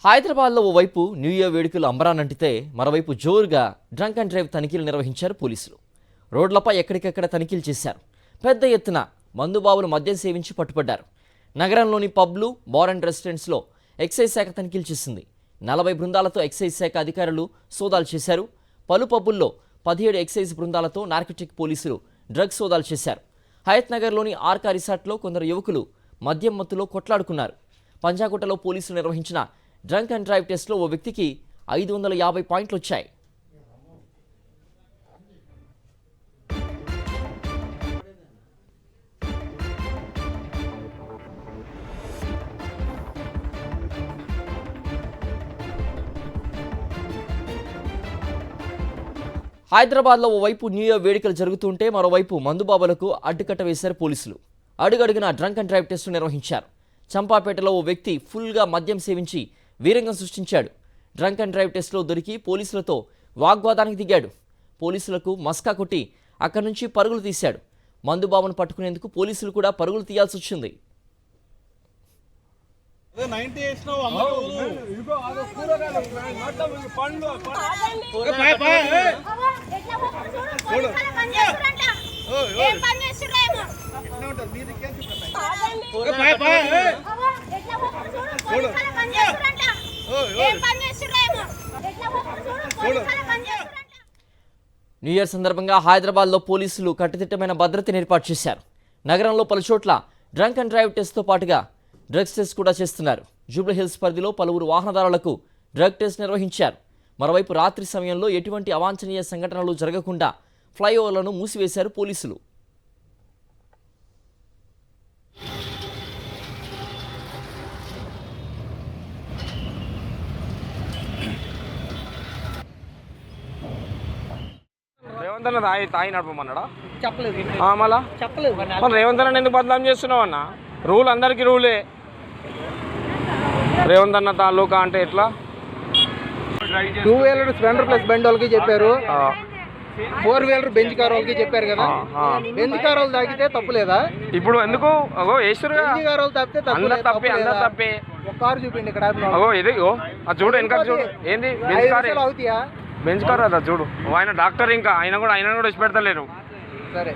హైదరాబాద్లో ఓవైపు new year వేడుకలు అంబరానంటితే మరోవైపు జోరుగా డ్రంక్ అండ్ డ్రైవ్ తనిఖీలు నిర్వహించారు పోలీసులు. రోడ్లపై ఎక్కడికెక్కడ తనిఖీలు చేశారు. పెద్ద ఎత్తున మందుబాబులు మద్యం సేవించి పట్టుపడ్డారు. నగరంలోని పబ్లు, బార్ అండ్ రెస్టారెంట్స్లో ఎక్సైజ్ శాఖ తనిఖీలు చేసింది. 40 బృందాలతో ఎక్సైజ్ శాఖ అధికారులు సోదాలు చేశారు. పలు పబ్బుల్లో 17 ఎక్సైజ్ బృందాలతో నార్కోటిక్ పోలీసులు డ్రగ్స్ సోదాలు చేశారు. హయత్ నగర్లోని ఆర్కా రిసార్ట్లో కొందరు యువకులు మద్యం మత్తులో కొట్లాడుకున్నారు. పంజాగుట్టలో పోలీసులు నిర్వహించిన డ్రంక్ అండ్ డ్రైవ్ టెస్ట్లో ఓ వ్యక్తికి 550 పాయింట్లు వచ్చాయి. హైదరాబాద్లో ఓవైపు న్యూ ఇయర్ వేడుకలు జరుగుతుంటే మరోవైపు మందుబాబులకు అడ్డుకట్ట వేశారు పోలీసులు. అడుగడుగున డ్రంక్ అండ్ డ్రైవ్ టెస్టు నిర్వహించారు. చంపాపేటలో ఓ వ్యక్తి ఫుల్గా మద్యం సేవించి వీరంగం సృష్టించాడు. డ్రంక్ అండ్ డ్రైవ్ టెస్ట్లో దొరికి పోలీసులతో వాగ్వాదానికి దిగాడు. పోలీసులకు మస్కా కొట్టి అక్కడి నుంచి పరుగులు తీశాడు. మందుబాబును పట్టుకునేందుకు పోలీసులు కూడా పరుగులు తీయాల్సి వచ్చింది. న్యూ ఇయర్ సందర్భంగా హైదరాబాద్లో పోలీసులు కట్టుదిట్టమైన భద్రతను ఏర్పాటు చేశారు. నగరంలో పలుచోట్ల డ్రంక్ అండ్ డ్రైవ్ టెస్ట్తో పాటుగా డ్రగ్స్ టెస్ట్ కూడా చేస్తున్నారు. జూబ్లీ హిల్స్ పరిధిలో పలువురు వాహనదారులకు డ్రగ్ టెస్ట్ నిర్వహించారు. మరోవైపు రాత్రి సమయంలో ఎటువంటి అవాంఛనీయ సంఘటనలు జరగకుండా ఫ్లైఓవర్లను మూసివేశారు పోలీసులు. రేవంత్ అన్న తాగి నడపమన్నాడా? చెప్పలేదు. మళ్ళా చెప్పలేదు. మరి రేవంత్ అన్న ఎందుకు బదనాం చేస్తున్నావు అన్న? రూల్ అందరికీ రూలే. రేవంత్ అన్న తాలూకా అంటే ఎట్లా? 2 వీలర్ స్ప్లెండర్ ప్లస్ బండి వాళ్ళకి చెప్పారు, 4 వీలర్ బెంచ్ కార్ వాళ్ళకి చెప్పారు కదా. బెంచ్ కార్ వాళ్ళు తాగితే తప్పు లేదా? ఇప్పుడు ఎందుకు వేస్తురుగా? బెంచ్ కార్ వాళ్ళు తప్పితే అందరు తప్పే. ఒక కారు చూపిండి ఇక్కడ. ఇది అది చూడు, వెనక చూడు. ఏంది బెంచ్ కార్? అవుతాయా? బెంచ్ కార్ అదా చూడు. ఆయన డాక్టర్, ఇంకా ఆయన కూడా వచ్చి పెడతలేరు. సరే.